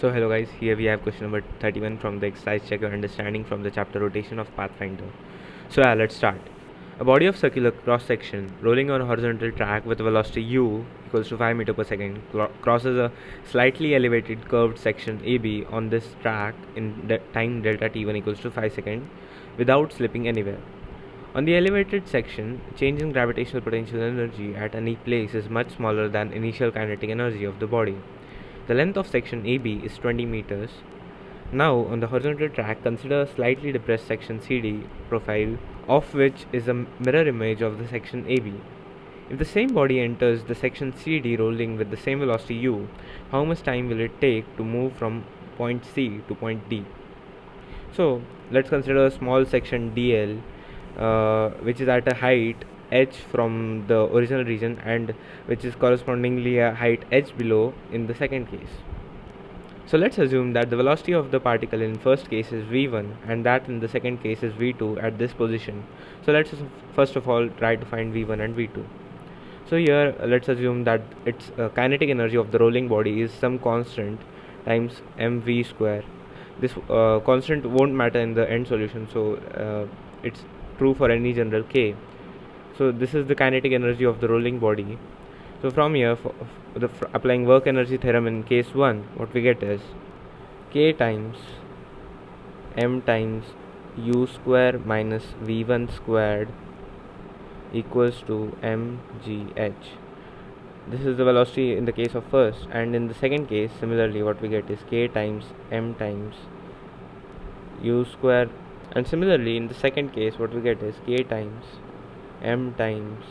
So hello guys, here we have question number 31 from the exercise check your understanding from the chapter rotation of Pathfinder. So let's start. A body of circular cross section rolling on a horizontal track with a velocity u equals to 5 meter per second crosses a slightly elevated curved section AB on this track in time delta t1 equals to 5 seconds without slipping anywhere. On the elevated section, change in gravitational potential energy at any place is much smaller than initial kinetic energy of the body. The length of section AB is 20 meters. Now, on the horizontal track, consider a slightly depressed section CD profile, of which is a mirror image of the section AB. If the same body enters the section CD rolling with the same velocity u, how much time will it take to move from point C to point D? So, let's consider a small section DL, which is at a height h from the original region and which is correspondingly a height h below in the second case. So let's assume that the velocity of the particle in first case is v1 and that in the second case is v2 at this position. So let's first of all try to find v1 and v2. So here let's assume that its kinetic energy of the rolling body is some constant times mv square. This constant won't matter in the end solution, so it's true for any general k. So this is the kinetic energy of the rolling body. So from here, applying work energy theorem in case 1, what we get is k times m times u square minus v1 squared equals to mgh. This is the velocity in the case of first, and in the second case similarly what we get is k times m times u square, and similarly in the second case what we get is k times m times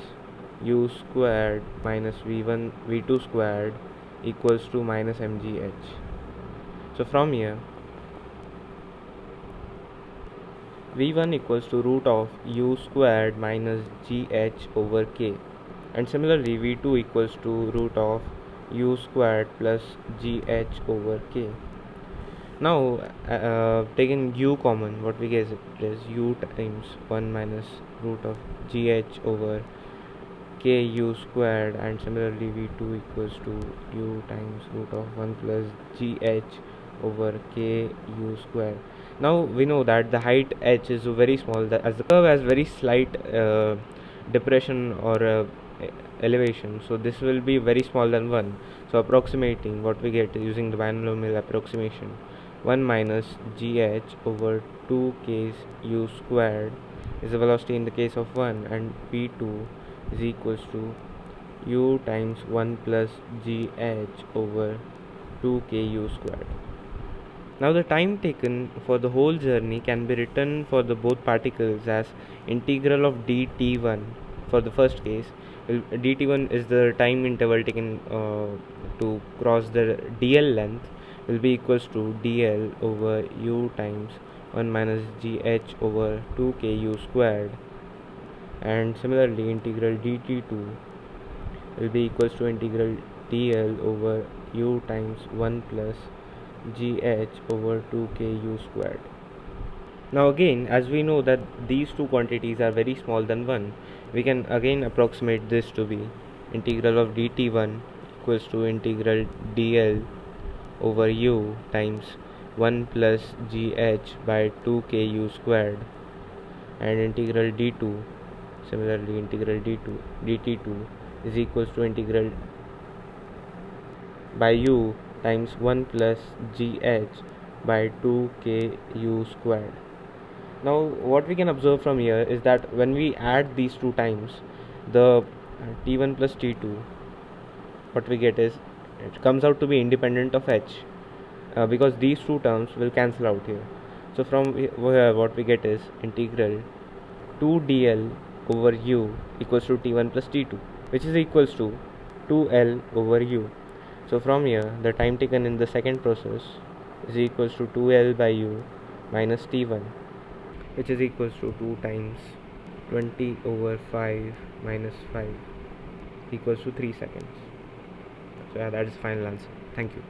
u squared minus v2 squared equals to minus mgh. So from here v1 equals to root of u squared minus gh over k, and similarly v2 equals to root of u squared plus gh over k. Now taking u common, what we get is u times 1 minus root of gh over k u squared, and similarly v2 equals to u times root of 1 plus gh over k u squared. Now we know that the height h is very small, that as the curve has very slight depression or elevation, so this will be very small than 1. So approximating, what we get using the binomial approximation, 1 minus gh over 2k u squared is the velocity in the case of 1, and v2 is equals to u times 1 plus gh over 2k u squared. Now the time taken for the whole journey can be written for the both particles as integral of dt1 for the first case. dt1 is the time interval taken to cross the dl length, will be equals to dl over u times 1 minus gh over 2k u squared, and similarly integral dt2 will be equals to integral dl over u times 1 plus gh over 2k u squared. Now again, as we know that these two quantities are very small than 1, we can again approximate this to be integral of dt1 equals to integral dl over u times 1 plus gh by 2k u squared, and integral d2, similarly integral dt2 is equals to integral by u times 1 plus gh by 2k u squared. Now what we can observe from here is that when we add these two times, the t1 plus t2, what we get is it comes out to be independent of h, because these two terms will cancel out here. So from here what we get is integral 2dl over u equals to t1 plus t2, which is equals to 2l over u. So from here the time taken in the second process is equals to 2l by u minus t1, which is equals to 2 times 20 over 5 minus 5 equals to 3 seconds. So that is final answer. Thank you.